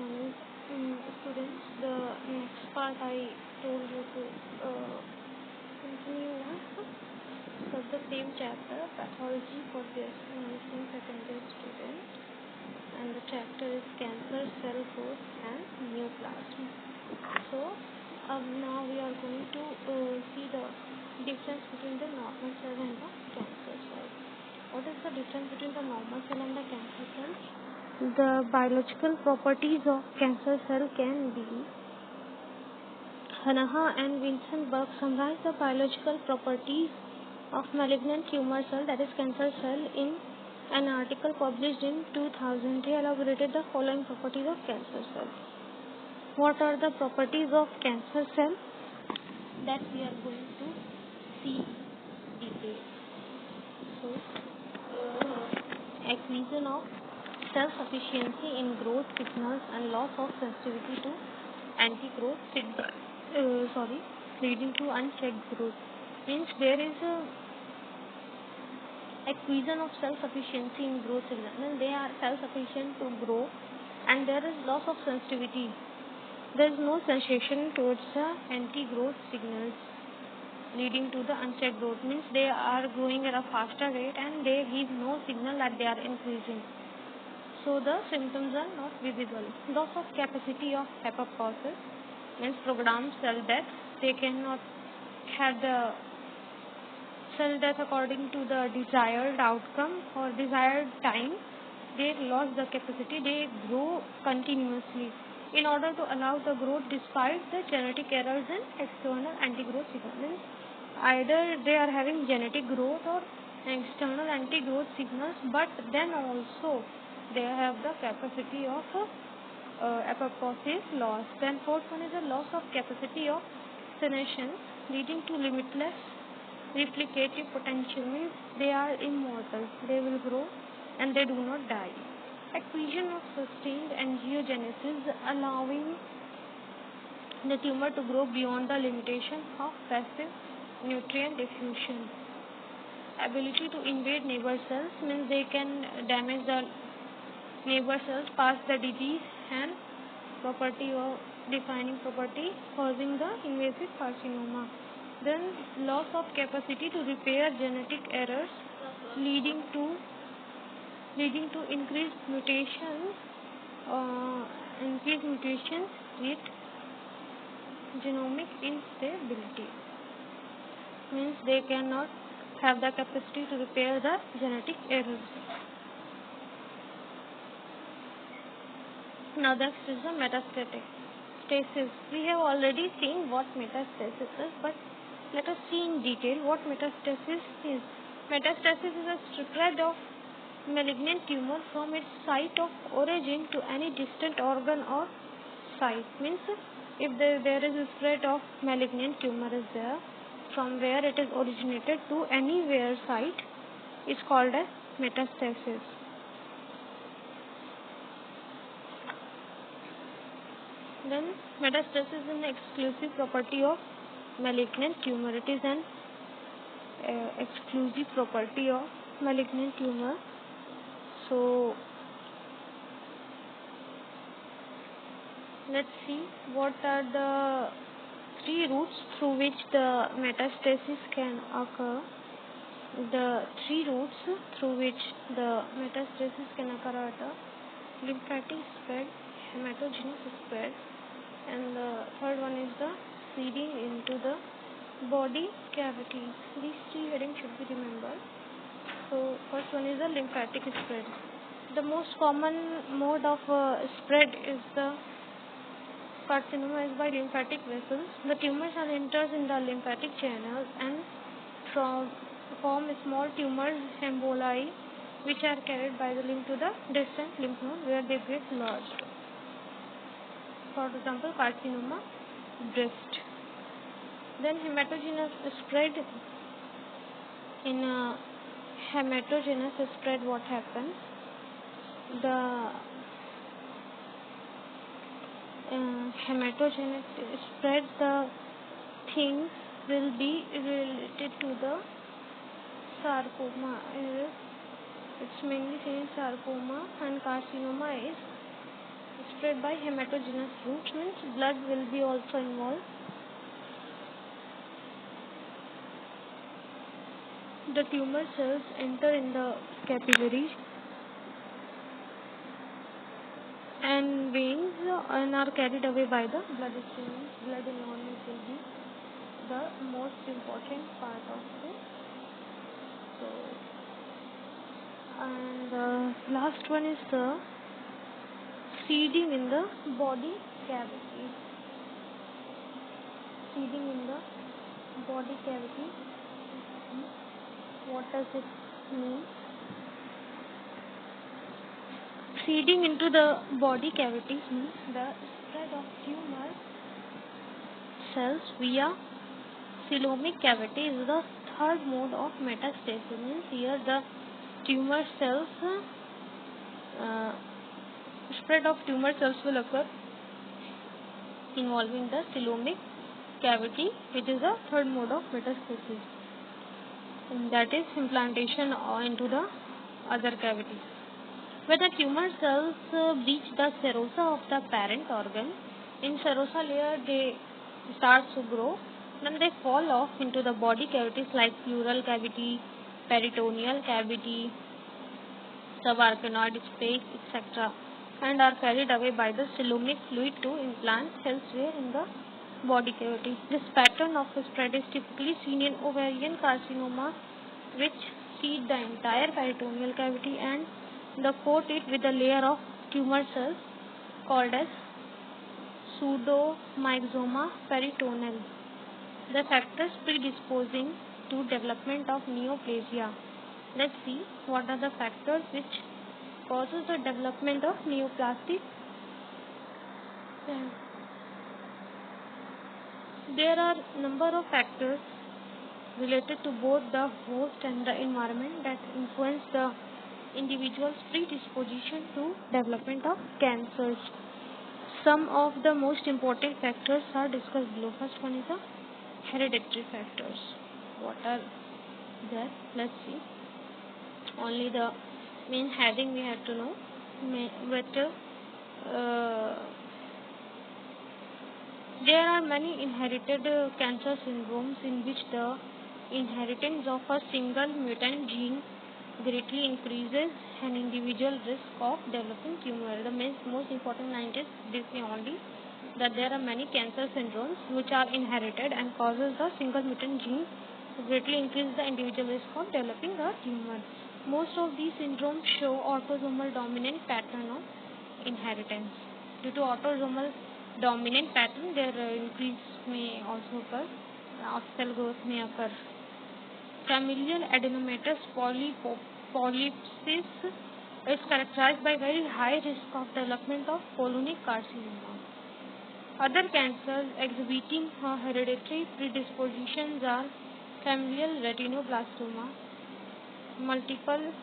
Students, the next part I told you to continue for the same chapter, pathology for the nursing secondary student, and the chapter is cancer cell growth and neoplasm. So now we are going to see the difference between the normal cell and the cancer cell. What is the difference between the normal cell and the cancer cell? The biological properties of cancer cell can be. Hanaha and Winsenberg summarize the biological properties of malignant tumor cell, that is cancer cell, in an article published in 2000. They elaborated the following properties of cancer cell. What are the properties of cancer cell? That we are going to see detail. So, acquisition of self-sufficiency in growth signals and loss of sensitivity to anti-growth signals, leading to unchecked growth. Means there is a acquisition of self-sufficiency in growth signals. They are self-sufficient to grow, and there is loss of sensitivity. There is no sensation towards the anti-growth signals, leading to the unchecked growth. Means they are growing at a faster rate and they give no signal that they are increasing. So the symptoms are not visible. Loss of capacity of apoptosis means programmed cell death. They cannot have the cell death according to the desired outcome or desired time. They lost the capacity. They grow continuously in order to allow the growth despite the genetic errors and external anti-growth signals. Either they are having genetic growth or external anti-growth signals, but then also they have the capacity of apoptosis loss. Then fourth one is the loss of capacity of senescence, leading to limitless replicative potential. Means they are immortal. They will grow and they do not die. Acquisition of sustained angiogenesis, allowing the tumor to grow beyond the limitation of passive nutrient diffusion. Ability to invade neighbor cells means they can damage the neighbor cells past the disease and property or defining property, causing the invasive carcinoma. Then loss of capacity to repair genetic errors, leading to increased mutations with genomic instability. Means they cannot have the capacity to repair the genetic errors. Now next is the metastatic stasis. We have already seen what metastasis is, but let us see in detail what metastasis is. Metastasis is a spread of malignant tumor from its site of origin to any distant organ or site. Means if there is a spread of malignant tumor is there from where it is originated to anywhere site is called as metastasis. Then metastasis is an exclusive property of malignant tumor. It is an exclusive property of malignant tumor. So let's see what are the three routes through which the metastasis can occur. The three routes through which the metastasis can occur are the lymphatic spread, hematogenous spread, and the third one is the seeding into the body cavities. These three headings should be remembered. So first one is the lymphatic spread. The most common mode of spread is the carcinoma is by lymphatic vessels. The tumor cell enters in the lymphatic channels and form small tumors, emboli, which are carried by the lymph to the distant lymph node where they get lodged. For example, carcinoma, breast. Then hematogenous spread. In a hematogenous spread, what happens? The hematogenous spread, the things will be related to the sarcoma. It's mainly seen in sarcoma, and carcinoma is spread by hematogenous route, means blood will be also involved. The tumor cells enter in the capillaries and veins and are carried away by the bloodstream. Blood involvement will be the most important part of this. So, and the last one is the seeding in the body cavity. Seeding in the body cavity. What does it mean? Seeding into the body cavity means the spread of tumor cells via coelomic cavity is the third mode of metastasis. Means here the tumor cells spread of tumor cells will occur involving the coelomic cavity, which is the third mode of metastasis. And that is implantation into the other cavity. When the tumor cells reach the serosa of the parent organ, in serosa layer they start to grow, then they fall off into the body cavities like pleural cavity, peritoneal cavity, subarachnoid space, etc., and are carried away by the coelomic fluid to implant elsewhere in the body cavity. This pattern of spread is typically seen in ovarian carcinoma, which seed the entire peritoneal cavity and coat it with a layer of tumor cells called as pseudomyxoma peritoneal. The factors predisposing to development of neoplasia. Let's see what are the factors which causes the development of neoplastic. There are number of factors related to both the host and the environment that influence the individual's predisposition to development of cancers. Some of the most important factors are discussed below. First one is the hereditary factors. What are there? Let's see. Only the main heading we have to know. But there are many inherited cancer syndromes in which the inheritance of a single mutant gene greatly increases an individual risk of developing tumor. The most important line is this only, that there are many cancer syndromes which are inherited and causes the single mutant gene to greatly increase the individual risk of developing a tumor. Most of these syndromes show autosomal dominant pattern of inheritance. Due to autosomal dominant pattern, their increase may also occur, cell growth may occur. Familial adenomatous polyposis is characterized by very high risk of development of colonic carcinoma. Other cancers exhibiting hereditary predispositions are familial retinoblastoma, multiple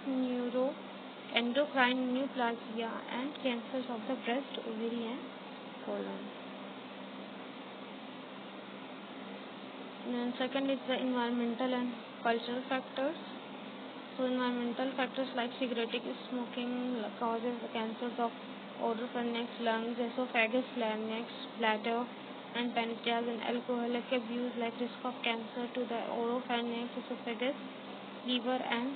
neuroendocrine neoplasia, and cancers of the breast, ovary, and colon. And second is the environmental and cultural factors. So environmental factors like cigarette smoking causes the cancers of oropharynx, lungs, esophagus, larynx, bladder, and pancreas, and alcoholic abuse like risk of cancer to the oropharynx, esophagus, liver, and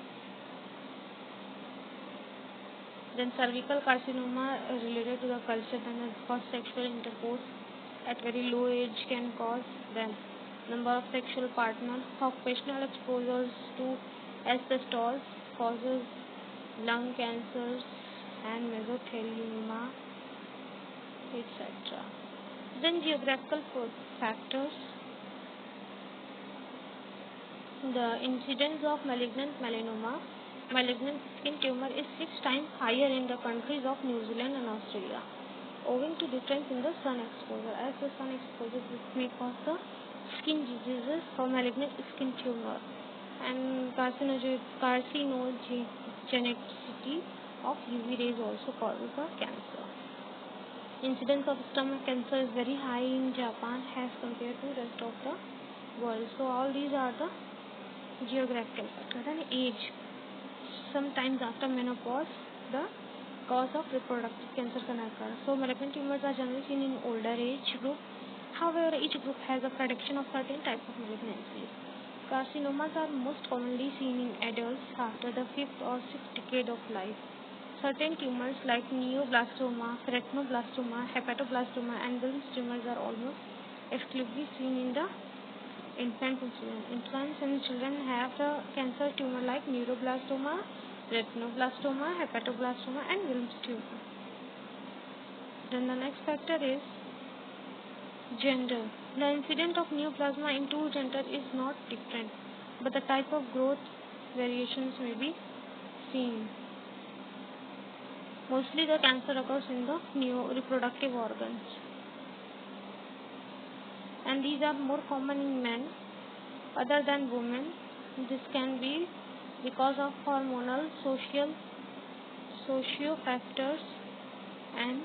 then cervical carcinoma related to the culture and cause sexual intercourse at very low age can cause then number of sexual partners. Occupational exposures to asbestos causes lung cancers and mesothelioma, etc. Then geographical factors. The incidence of malignant melanoma, malignant skin tumor, is 6 times higher in the countries of New Zealand and Australia, owing to difference in the sun exposure. As the sun exposure may cause the skin diseases for malignant skin tumor, and carcinogenicity of UV rays also causes the cancer. Incidence of stomach cancer is very high in Japan as compared to rest of the world. So all these are the geographical factors. And age. Sometimes after menopause, the cause of reproductive cancer can occur. So malignant tumors are generally seen in older age group. However, each group has a prediction of certain types of malignancies. Carcinomas are most commonly seen in adults after the 5th or 6th decade of life. Certain tumors like neoblastoma, retinoblastoma, hepatoblastoma, and Wilms tumors are almost exclusively seen in the infants and children. Infants and children have the cancer tumor like neuroblastoma, retinoblastoma, hepatoblastoma, and Wilms tumor. Then the next factor is gender. The incidence of neoplasma in two genders is not different, but the type of growth variations may be seen. Mostly the cancer occurs in the reproductive organs, and these are more common in men other than women. This can be because of hormonal, socio factors and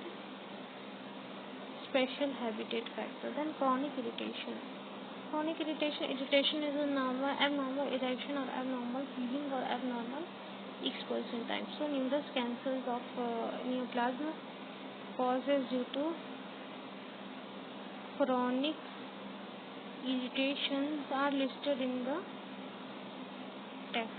special habitat factor. Then chronic irritation. Chronic irritation is a abnormal erection or abnormal healing or abnormal expulsion time. So numerous cancers of neoplasm causes due to chronic irritations are listed in the text.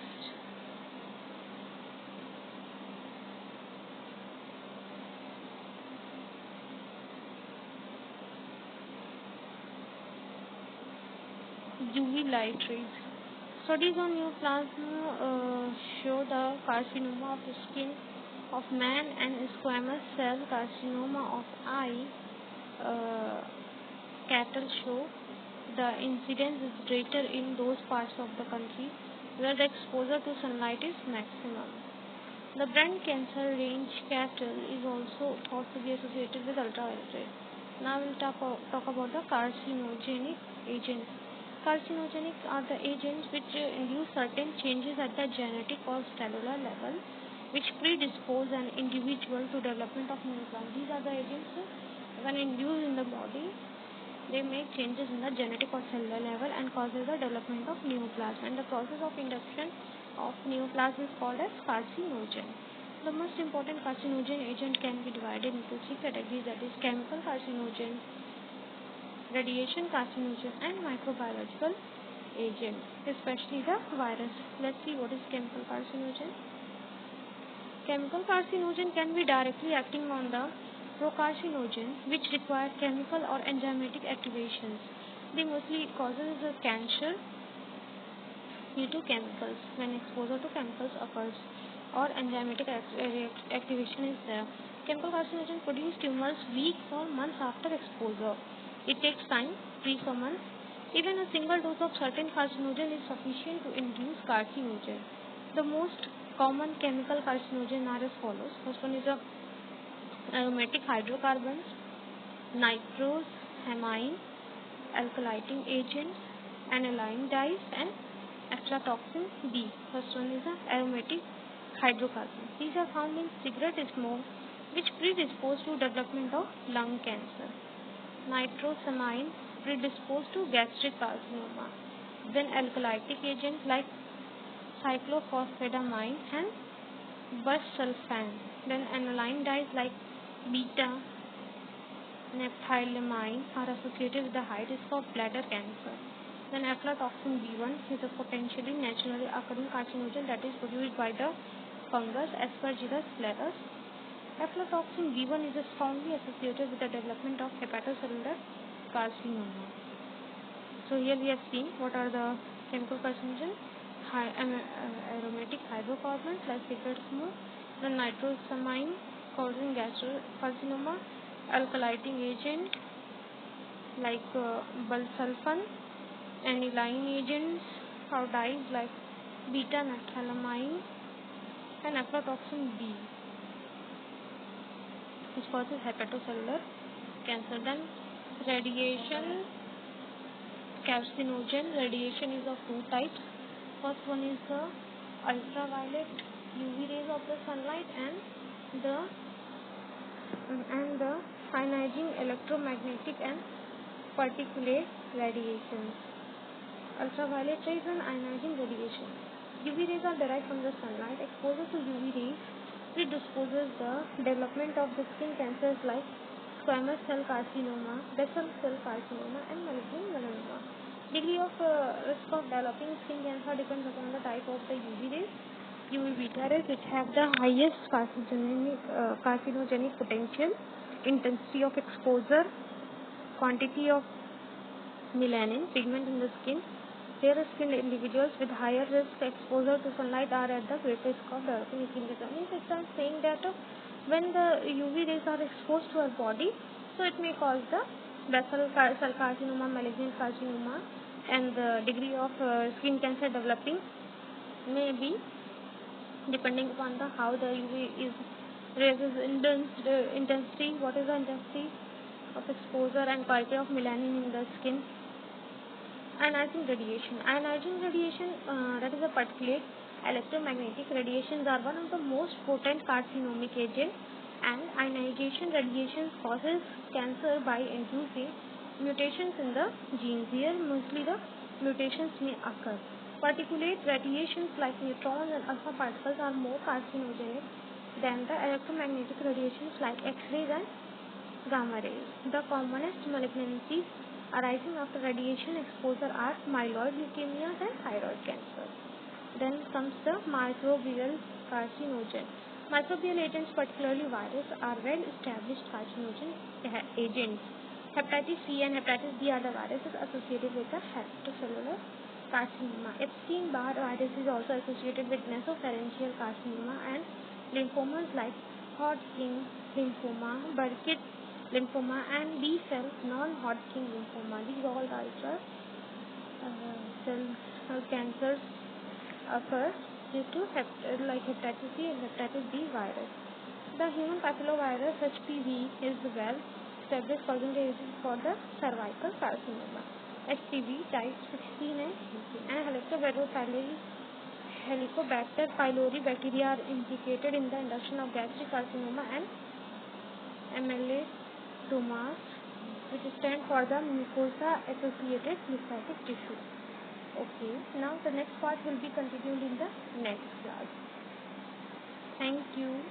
UV light rays. Studies on neoplasm show the carcinoma of the skin of man and squamous cell carcinoma of eye cattle show the incidence is greater in those parts of the country where the exposure to sunlight is maximum. The brain cancer range cattle is also thought to be associated with ultraviolet rays. Now we'll talk about the carcinogenic agents. Carcinogenic are the agents which induce certain changes at the genetic or cellular level which predispose an individual to development of neoplasm. These are the agents when induced in the body, they make changes in the genetic or cellular level and causes the development of neoplasm, and the process of induction of neoplasm is called as carcinogen. The most important carcinogen agent can be divided into three categories, that is chemical carcinogen, radiation carcinogen, and microbiological agent, especially the virus. Let's see what is chemical carcinogen. Chemical carcinogen can be directly acting on the procarcinogen, which require chemical or enzymatic activations. They mostly causes cancer due to chemicals when exposure to chemicals occurs or enzymatic activation is there. Chemical carcinogen produce tumors weeks or months after exposure. It takes time, weeks or months. Even a single dose of certain carcinogen is sufficient to induce carcinogen. The most common chemical carcinogen are as follows. First one is aromatic hydrocarbons, nitrosamine, alkylating agents, aniline dyes, and aflatoxin B. First one is aromatic hydrocarbons. These are found in cigarette smoke, which predispose to development of lung cancer. Nitrosamine predisposed to gastric carcinoma. Then alkylating agents like cyclophosphamide and busulfan. Then aniline dyes like beta naphthylamine are associated with the high risk of bladder cancer. Then aflatoxin B1 is a potentially naturally occurring carcinogen that is produced by the fungus Aspergillus flavus. Aflatoxin B1 is strongly associated with the development of hepatocellular carcinoma. So here we have seen what are the chemical carcinogens: aromatic hydrocarbons like cigarette smoke, the nitrosamine causing gastrocarcinoma, alkylating agent like busulfan, aniline agents or dyes like beta naphthylamine, and aflatoxin B, which causes hepatocellular cancer. Then radiation carcinogen. Radiation is of two types. First one is the ultraviolet UV rays of the sunlight and the ionizing electromagnetic and particulate radiations. Ultraviolet rays and ionizing radiation. UV rays are derived from the sunlight. Exposure to UV rays predisposes the development of the skin cancers like squamous cell carcinoma, basal cell carcinoma, and malignant melanoma. Degree of risk of developing skin cancer depends upon the type of the UV rays. UV beta rays, which have the highest carcinogenic potential, intensity of exposure, quantity of melanin pigment in the skin. Fair-skinned individuals with higher risk exposure to sunlight are at the greatest risk of developing skin cancer. Means it is saying that when the UV rays are exposed to our body, so it may cause the basal cell carcinoma, malignant carcinoma, and the degree of skin cancer developing may be depending upon the how the UV is rays is intensity, what is the intensity of exposure and quality of melanin in the skin. Ionizing radiation. Ionizing radiation, that is a particulate electromagnetic radiations, are one of the most potent carcinomic agents, and ionization radiation causes cancer by inducing mutations in the genes. Here, mostly the mutations may occur. Particulate radiations like neutrons and alpha particles are more carcinogenic than the electromagnetic radiations like X-rays and gamma rays. The commonest malignancies arising after radiation exposure are myeloid leukemias and thyroid cancer. Then comes the microbial carcinogen. Microbial agents, particularly virus, are well-established carcinogen agents. Hepatitis C and hepatitis B are the viruses associated with the hepatocellular carcinoma. Epstein-Barr virus is also associated with nasopharyngeal carcinoma and lymphomas like Hodgkin lymphoma, Burkitt lymphoma, and B-cell non-Hodgkin lymphoma. These all are cell cancers occur due to hepatitis C and hepatitis B virus. The human papillovirus HPV is well established causing agent for the cervical carcinoma. HPV types 16 and 18, and Helicobacter pylori bacteria are implicated in the induction of gastric carcinoma and ameloidomas, which stand for the mucosa-associated lymphatic tissue. Okay, now the next part will be continued in the next class. Thank you.